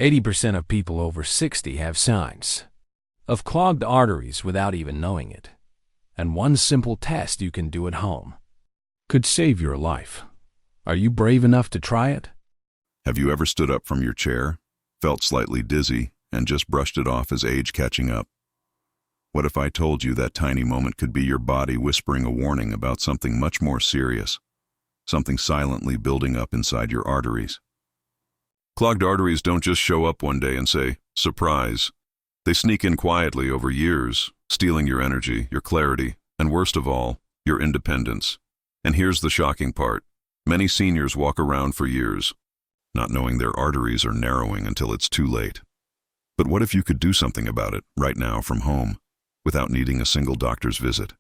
80% of people over 60 have signs of clogged arteries without even knowing it. And one simple test you can do at home could save your life. Are you brave enough to try it? Have you ever stood up from your chair, felt slightly dizzy, and just brushed it off as age catching up? What if I told you that tiny moment could be your body whispering a warning about something much more serious, something silently building up inside your arteries? Clogged arteries don't just show up one day and say, "Surprise." They sneak in quietly over years, stealing your energy, your clarity, and worst of all, your independence. And here's the shocking part. Many seniors walk around for years, not knowing their arteries are narrowing until it's too late. But what if you could do something about it right now from home, without needing a single doctor's visit?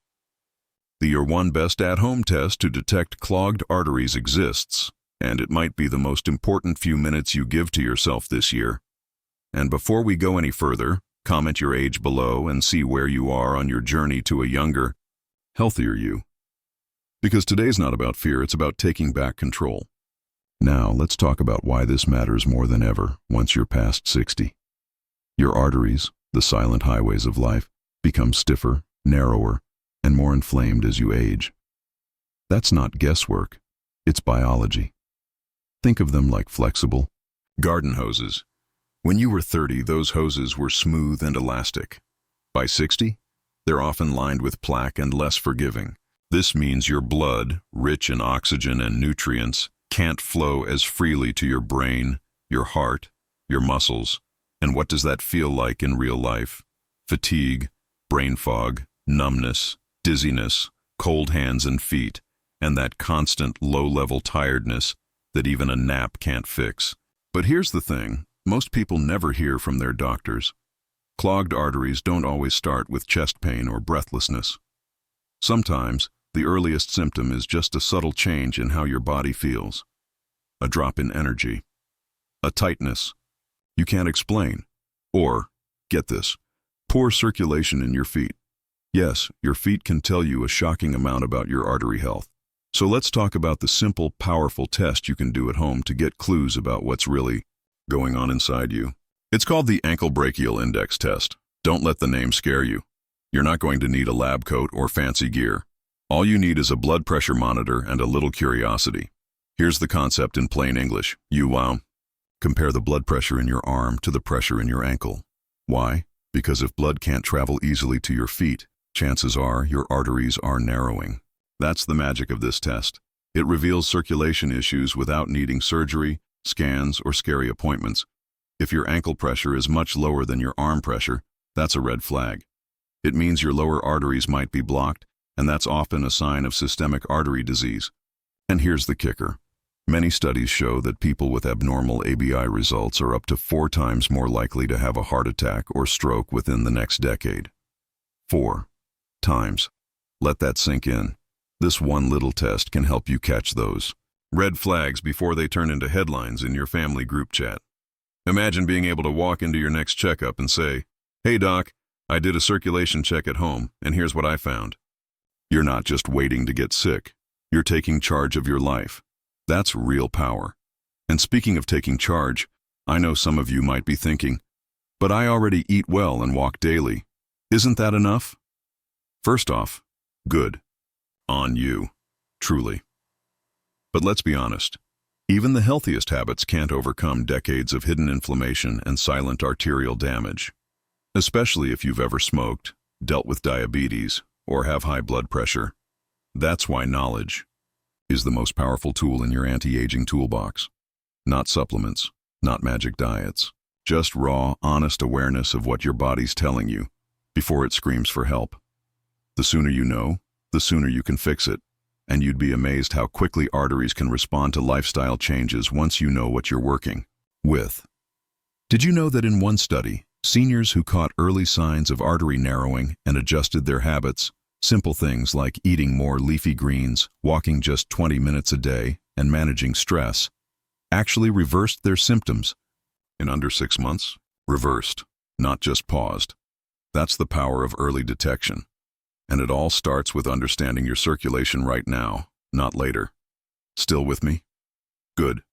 The Your One Best at-home test to detect clogged arteries exists, and it might be the most important few minutes you give to yourself this year. And before we go any further, comment your age below and see where you are on your journey to a younger, healthier you. Because today's not about fear, it's about taking back control. Now, let's talk about why this matters more than ever once you're past 60. Your arteries, the silent highways of life, become stiffer, narrower, and more inflamed as you age. That's not guesswork, it's biology. Think of them like flexible garden hoses. When you were 30, those hoses were smooth and elastic. By 60, they're often lined with plaque and less forgiving. This means your blood, rich in oxygen and nutrients, can't flow as freely to your brain, your heart, your muscles. And what does that feel like in real life? Fatigue, brain fog, numbness, dizziness, cold hands and feet, and that constant low-level tiredness that even a nap can't fix. But here's the thing, most people never hear from their doctors. Clogged arteries don't always start with chest pain or breathlessness. Sometimes, the earliest symptom is just a subtle change in how your body feels. A drop in energy. A tightness you can't explain. Or, get this, poor circulation in your feet. Yes, your feet can tell you a shocking amount about your artery health. So let's talk about the simple, powerful test you can do at home to get clues about what's really going on inside you. It's called the ankle brachial index test. Don't let the name scare you. You're not going to need a lab coat or fancy gear. All you need is a blood pressure monitor and a little curiosity. Here's the concept in plain English. Compare the blood pressure in your arm to the pressure in your ankle. Why? Because if blood can't travel easily to your feet, chances are your arteries are narrowing. That's the magic of this test. It reveals circulation issues without needing surgery, scans, or scary appointments. If your ankle pressure is much lower than your arm pressure, that's a red flag. It means your lower arteries might be blocked, and that's often a sign of systemic artery disease. And here's the kicker. Many studies show that people with abnormal ABI results are up to 4 times more likely to have a heart attack or stroke within the next decade. 4 times. Let that sink in. This one little test can help you catch those red flags before they turn into headlines in your family group chat. Imagine being able to walk into your next checkup and say, "Hey doc, I did a circulation check at home, and here's what I found." You're not just waiting to get sick. You're taking charge of your life. That's real power. And speaking of taking charge, I know some of you might be thinking, "But I already eat well and walk daily. Isn't that enough?" First off, good. On you. Truly. But let's be honest. Even the healthiest habits can't overcome decades of hidden inflammation and silent arterial damage. Especially if you've ever smoked, dealt with diabetes, or have high blood pressure. That's why knowledge is the most powerful tool in your anti-aging toolbox. Not supplements, not magic diets, just raw, honest awareness of what your body's telling you before it screams for help. The sooner you know, the sooner you can fix it, and you'd be amazed how quickly arteries can respond to lifestyle changes once you know what you're working with. Did you know that in one study, seniors who caught early signs of artery narrowing and adjusted their habits, simple things like eating more leafy greens, walking just 20 minutes a day, and managing stress, actually reversed their symptoms? In under 6 months, reversed, not just paused. That's the power of early detection. And it all starts with understanding your circulation right now, not later. Still with me? Good.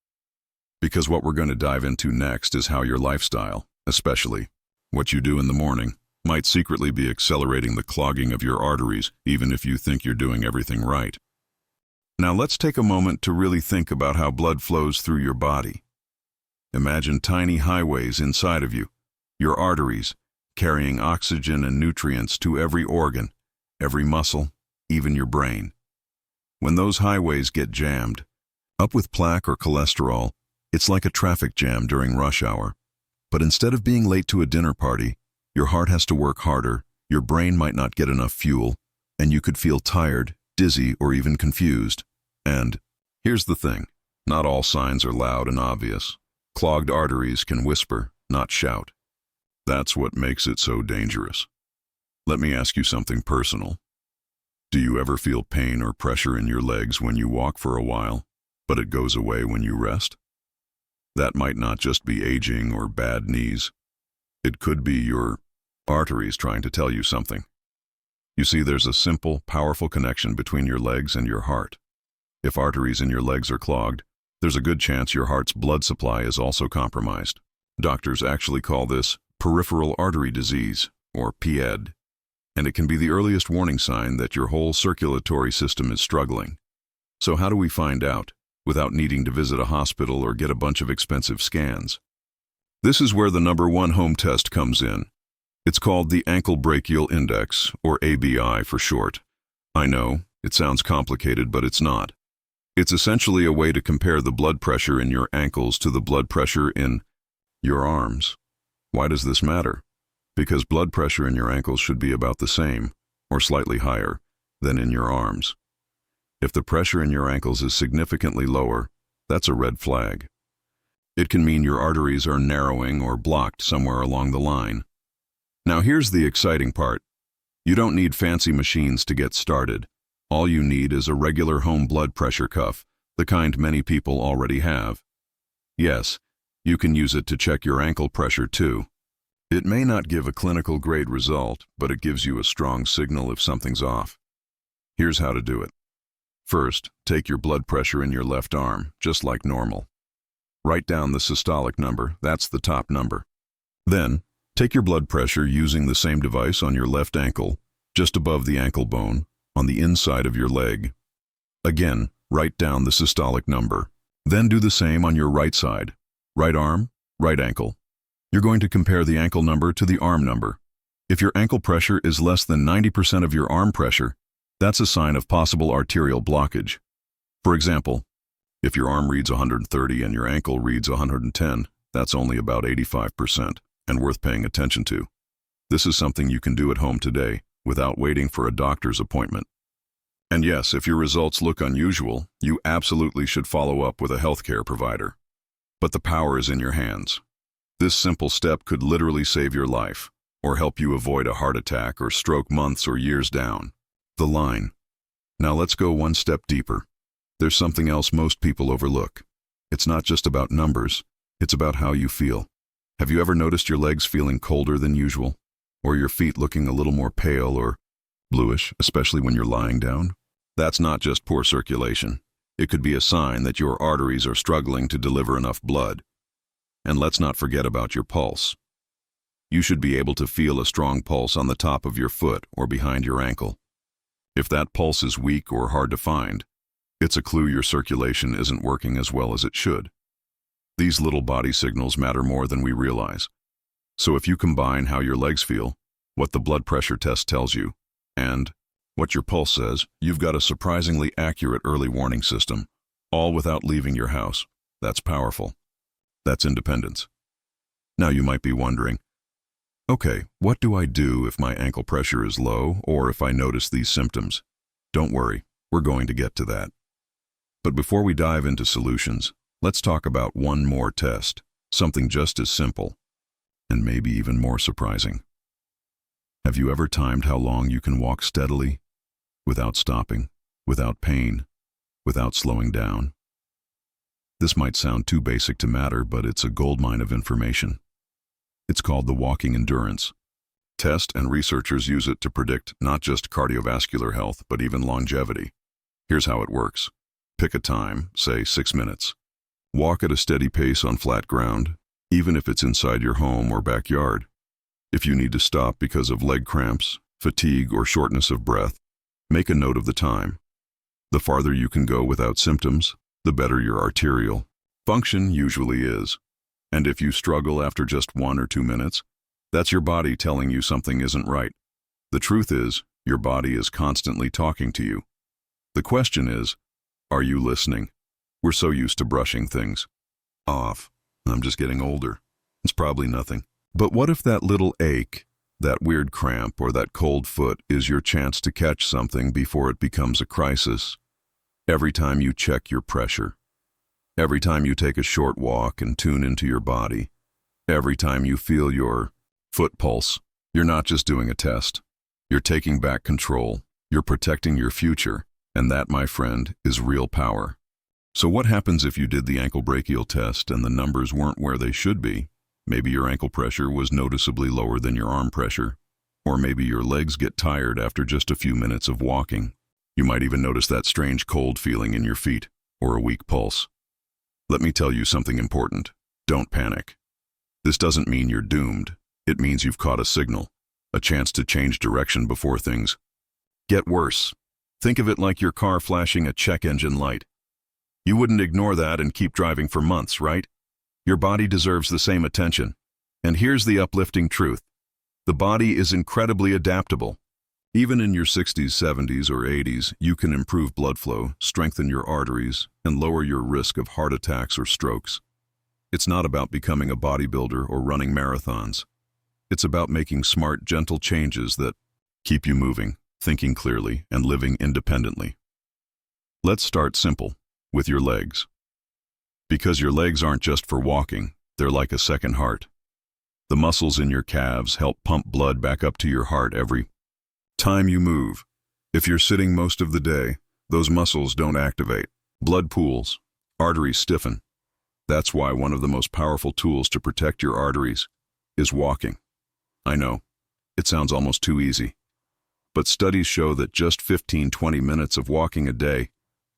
Because what we're going to dive into next is how your lifestyle, especially what you do in the morning, might secretly be accelerating the clogging of your arteries, even if you think you're doing everything right. Now let's take a moment to really think about how blood flows through your body. Imagine tiny highways inside of you, your arteries, carrying oxygen and nutrients to every organ, every muscle, even your brain. When those highways get jammed, up with plaque or cholesterol, it's like a traffic jam during rush hour. But instead of being late to a dinner party, your heart has to work harder, your brain might not get enough fuel, and you could feel tired, dizzy, or even confused. And here's the thing, not all signs are loud and obvious. Clogged arteries can whisper, not shout. That's what makes it so dangerous. Let me ask you something personal. Do you ever feel pain or pressure in your legs when you walk for a while, but it goes away when you rest? That might not just be aging or bad knees. It could be your arteries trying to tell you something. You see, there's a simple, powerful connection between your legs and your heart. If arteries in your legs are clogged, there's a good chance your heart's blood supply is also compromised. Doctors actually call this peripheral artery disease, or PAD, and it can be the earliest warning sign that your whole circulatory system is struggling. So how do we find out, without needing to visit a hospital or get a bunch of expensive scans? This is where the #1 home test comes in. It's called the ankle brachial index, or ABI for short. I know, it sounds complicated, but it's not. It's essentially a way to compare the blood pressure in your ankles to the blood pressure in your arms. Why does this matter? Because blood pressure in your ankles should be about the same, or slightly higher, than in your arms. If the pressure in your ankles is significantly lower, that's a red flag. It can mean your arteries are narrowing or blocked somewhere along the line. Now here's the exciting part. You don't need fancy machines to get started. All you need is a regular home blood pressure cuff, the kind many people already have. Yes, you can use it to check your ankle pressure too. It may not give a clinical grade result, but it gives you a strong signal if something's off. Here's how to do it. First, take your blood pressure in your left arm, just like normal. Write down the systolic number, that's the top number. Then, take your blood pressure using the same device on your left ankle, just above the ankle bone, on the inside of your leg. Again, write down the systolic number. Then do the same on your right side. Right arm, right ankle. You're going to compare the ankle number to the arm number. If your ankle pressure is less than 90% of your arm pressure, that's a sign of possible arterial blockage. For example, if your arm reads 130 and your ankle reads 110, that's only about 85% and worth paying attention to. This is something you can do at home today without waiting for a doctor's appointment. And yes, if your results look unusual, you absolutely should follow up with a healthcare provider. But the power is in your hands. This simple step could literally save your life, or help you avoid a heart attack or stroke months or years down the line. Now let's go one step deeper. There's something else most people overlook. It's not just about numbers, it's about how you feel. Have you ever noticed your legs feeling colder than usual? Or your feet looking a little more pale or bluish, especially when you're lying down? That's not just poor circulation. It could be a sign that your arteries are struggling to deliver enough blood. And let's not forget about your pulse. You should be able to feel a strong pulse on the top of your foot or behind your ankle. If that pulse is weak or hard to find, it's a clue your circulation isn't working as well as it should. These little body signals matter more than we realize. So if you combine how your legs feel, what the blood pressure test tells you, and what your pulse says, you've got a surprisingly accurate early warning system, all without leaving your house. That's powerful. That's independence. Now you might be wondering, okay, what do I do if my ankle pressure is low or if I notice these symptoms? Don't worry, we're going to get to that. But before we dive into solutions, let's talk about one more test, something just as simple, and maybe even more surprising. Have you ever timed how long you can walk steadily, without stopping, without pain, without slowing down? This might sound too basic to matter, but it's a goldmine of information. It's called the walking endurance test, and researchers use it to predict not just cardiovascular health, but even longevity. Here's how it works. Pick a time, say 6 minutes. Walk at a steady pace on flat ground, even if it's inside your home or backyard. If you need to stop because of leg cramps, fatigue, or shortness of breath, make a note of the time. The farther you can go without symptoms, the better your arterial function usually is. And if you struggle after just 1 or 2 minutes, that's your body telling you something isn't right. The truth is, your body is constantly talking to you. The question is, are you listening? We're so used to brushing things off. I'm just getting older. It's probably nothing. But what if that little ache, that weird cramp, or that cold foot is your chance to catch something before it becomes a crisis? Every time you check your pressure, every time you take a short walk and tune into your body, every time you feel your foot pulse, you're not just doing a test. You're taking back control. You're protecting your future. And that, my friend, is real power. So what happens if you did the ankle brachial test and the numbers weren't where they should be? Maybe your ankle pressure was noticeably lower than your arm pressure. Or maybe your legs get tired after just a few minutes of walking. You might even notice that strange cold feeling in your feet, or a weak pulse. Let me tell you something important. Don't panic. This doesn't mean you're doomed. It means you've caught a signal, a chance to change direction before things get worse. Think of it like your car flashing a check engine light. You wouldn't ignore that and keep driving for months, right? Your body deserves the same attention. And here's the uplifting truth. The body is incredibly adaptable. Even in your 60s, 70s, or 80s, you can improve blood flow, strengthen your arteries, and lower your risk of heart attacks or strokes. It's not about becoming a bodybuilder or running marathons. It's about making smart, gentle changes that keep you moving, thinking clearly, and living independently. Let's start simple, with your legs. Because your legs aren't just for walking, they're like a second heart. The muscles in your calves help pump blood back up to your heart every time you move. If you're sitting most of the day, those muscles don't activate. Blood pools, arteries stiffen. That's why one of the most powerful tools to protect your arteries is walking. I know, it sounds almost too easy. But studies show that just 15-20 minutes of walking a day,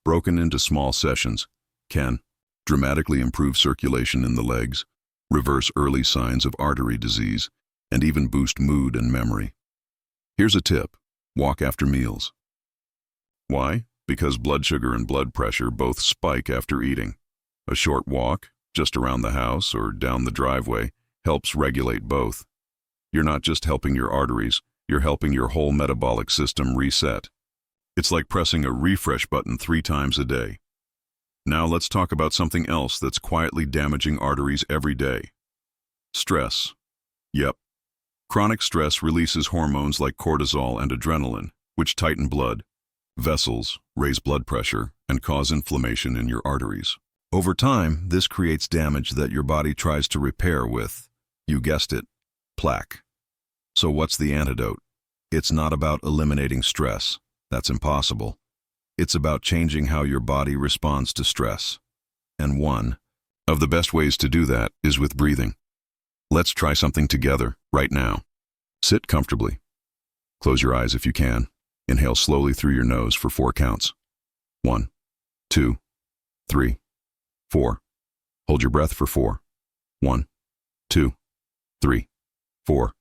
broken into small sessions, can dramatically improve circulation in the legs, reverse early signs of artery disease, and even boost mood and memory. Here's a tip: walk after meals. Why? Because blood sugar and blood pressure both spike after eating. A short walk, just around the house or down the driveway, helps regulate both. You're not just helping your arteries, you're helping your whole metabolic system reset. It's like pressing a refresh button 3 times a day. Now let's talk about something else that's quietly damaging arteries every day. Stress. Yep. Chronic stress releases hormones like cortisol and adrenaline, which tighten blood vessels, raise blood pressure, and cause inflammation in your arteries. Over time, this creates damage that your body tries to repair with, you guessed it, plaque. So what's the antidote? It's not about eliminating stress. That's impossible. It's about changing how your body responds to stress. And one of the best ways to do that is with breathing. Let's try something together, right now. Sit comfortably. Close your eyes if you can. Inhale slowly through your nose for 4 counts. 1, 2, 3, 4. Hold your breath for 4. 1, 2, 3, 4.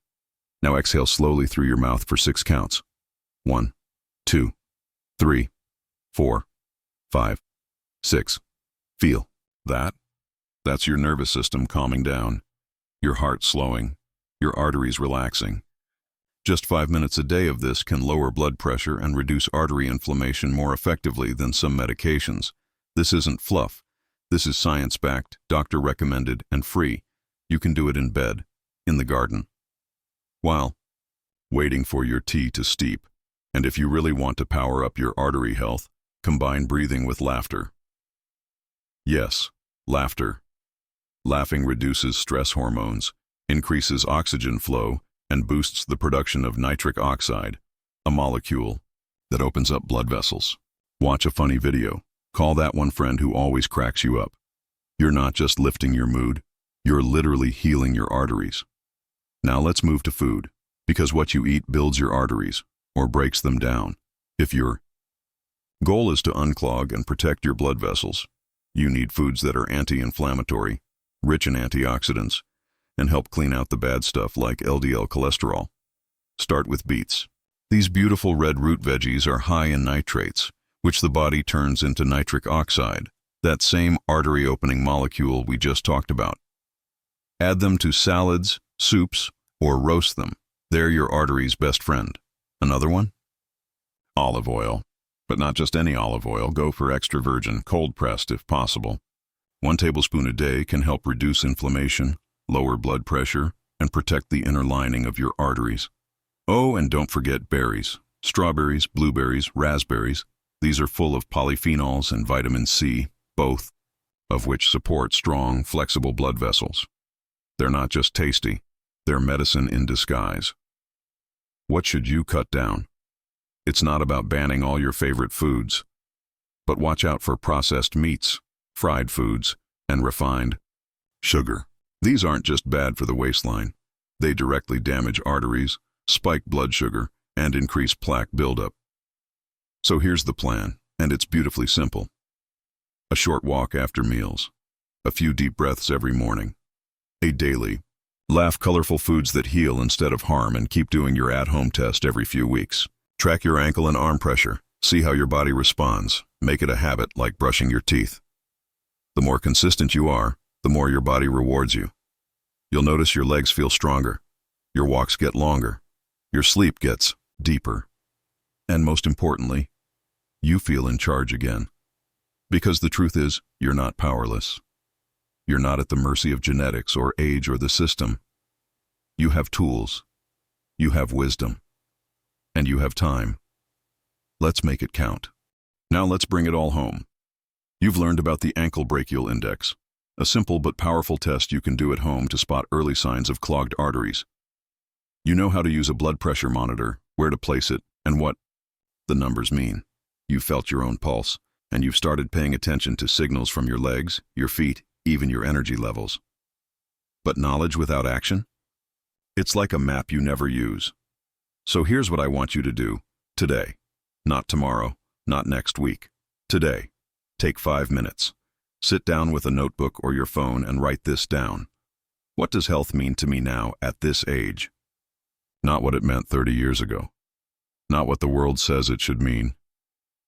Now exhale slowly through your mouth for 6 counts. 1, 2, 3, 4, 5, 6. Feel that? That's your nervous system calming down, your heart slowing, your arteries relaxing. Just 5 minutes a day of this can lower blood pressure and reduce artery inflammation more effectively than some medications. This isn't fluff. This is science-backed, doctor-recommended, and free. You can do it in bed, in the garden, while waiting for your tea to steep. And if you really want to power up your artery health, combine breathing with laughter. Yes, laughter. Laughing reduces stress hormones, increases oxygen flow, and boosts the production of nitric oxide, a molecule that opens up blood vessels. Watch a funny video. Call that one friend who always cracks you up. You're not just lifting your mood, you're literally healing your arteries. Now let's move to food, because what you eat builds your arteries, or breaks them down. If your goal is to unclog and protect your blood vessels, You need foods that are anti-inflammatory, rich in antioxidants, and help clean out the bad stuff like LDL cholesterol. Start with beets. These beautiful red root veggies are high in nitrates, which the body turns into nitric oxide, that same artery-opening molecule we just talked about. Add them to salads, soups, or roast them. They're your artery's best friend. Another one? Olive oil. But not just any olive oil. Go for extra virgin, cold-pressed if possible. 1 tablespoon a day can help reduce inflammation, lower blood pressure, and protect the inner lining of your arteries. Oh, and don't forget berries. Strawberries, blueberries, raspberries. These are full of polyphenols and vitamin C, both of which support strong, flexible blood vessels. They're not just tasty, they're medicine in disguise. What should you cut down? It's not about banning all your favorite foods, but watch out for processed meats, fried foods, and refined sugar. These aren't just bad for the waistline. They directly damage arteries, spike blood sugar, and increase plaque buildup. So here's the plan, and it's beautifully simple. A short walk after meals. A few deep breaths every morning. A daily. Laugh colorful foods that heal instead of harm, and keep doing your at-home test every few weeks. Track your ankle and arm pressure. See how your body responds. Make it a habit like brushing your teeth. The more consistent you are, the more your body rewards you. You'll notice your legs feel stronger. Your walks get longer. Your sleep gets deeper. And most importantly, you feel in charge again. Because the truth is, you're not powerless. You're not at the mercy of genetics or age or the system. You have tools. You have wisdom. And you have time. Let's make it count. Now let's bring it all home. You've learned about the ankle brachial index, a simple but powerful test you can do at home to spot early signs of clogged arteries. You know how to use a blood pressure monitor, where to place it, and what the numbers mean. You've felt your own pulse, and you've started paying attention to signals from your legs, your feet, even your energy levels. But knowledge without action? It's like a map you never use. So here's what I want you to do today. Not tomorrow, not next week. Today. Take 5 minutes. Sit down with a notebook or your phone and write this down. What does health mean to me now at this age? Not what it meant 30 years ago. Not what the world says it should mean.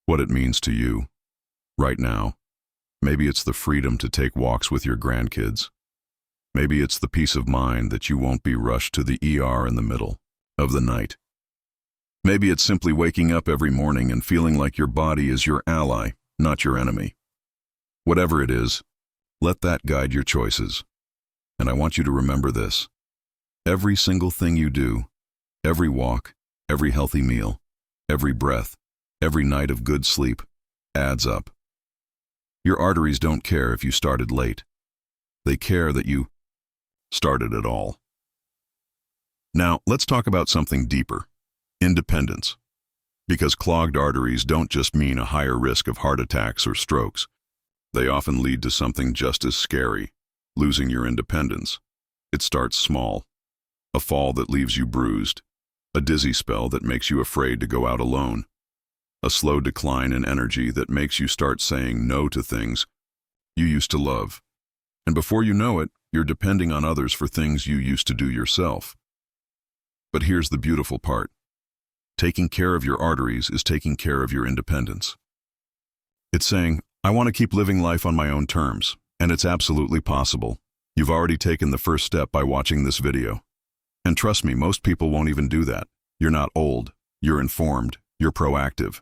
What it means to you, right now. Maybe it's the freedom to take walks with your grandkids. Maybe it's the peace of mind that you won't be rushed to the ER in the middle of the night. Maybe it's simply waking up every morning and feeling like your body is your ally, not your enemy. Whatever it is, let that guide your choices. And I want you to remember this. Every single thing you do, every walk, every healthy meal, every breath, every night of good sleep, adds up. Your arteries don't care if you started late. They care that you started at all. Now, let's talk about something deeper. Independence. Because clogged arteries don't just mean a higher risk of heart attacks or strokes. They often lead to something just as scary, losing your independence. It starts small. A fall that leaves you bruised. A dizzy spell that makes you afraid to go out alone. A slow decline in energy that makes you start saying no to things you used to love. And before you know it, you're depending on others for things you used to do yourself. But here's the beautiful part. Taking care of your arteries is taking care of your independence. It's saying, I want to keep living life on my own terms, and it's absolutely possible. You've already taken the first step by watching this video. And trust me, most people won't even do that. You're not old, you're informed, you're proactive.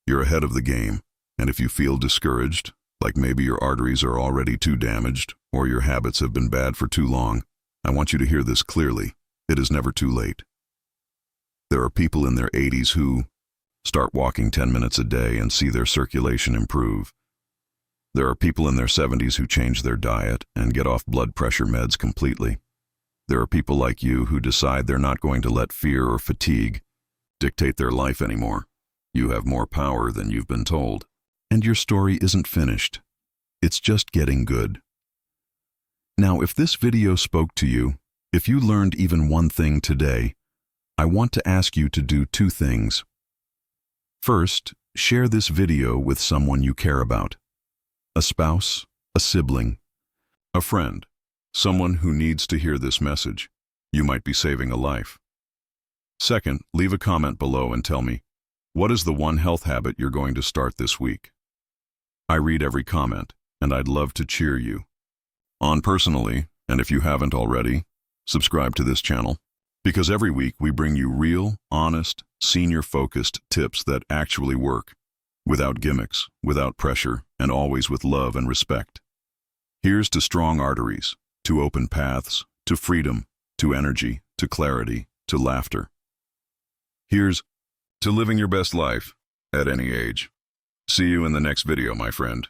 You're ahead of the game, and if you feel discouraged, like maybe your arteries are already too damaged, or your habits have been bad for too long, I want you to hear this clearly. It is never too late. There are people in their 80s who start walking 10 minutes a day and see their circulation improve. There are people in their 70s who change their diet and get off blood pressure meds completely. There are people like you who decide they're not going to let fear or fatigue dictate their life anymore. You have more power than you've been told. And your story isn't finished. It's just getting good. Now, if this video spoke to you, if you learned even one thing today, I want to ask you to do 2 things. First, share this video with someone you care about. a spouse, a sibling, a friend, someone who needs to hear this message. You might be saving a life. Second, leave a comment below and tell me, what is the one health habit you're going to start this week? I read every comment, and I'd love to cheer you on personally, and if you haven't already, subscribe to this channel, because every week we bring you real, honest, senior-focused tips that actually work, without gimmicks, without pressure, and always with love and respect. Here's to strong arteries, to open paths, to freedom, to energy, to clarity, to laughter. Here's to living your best life at any age. See you in the next video, my friend.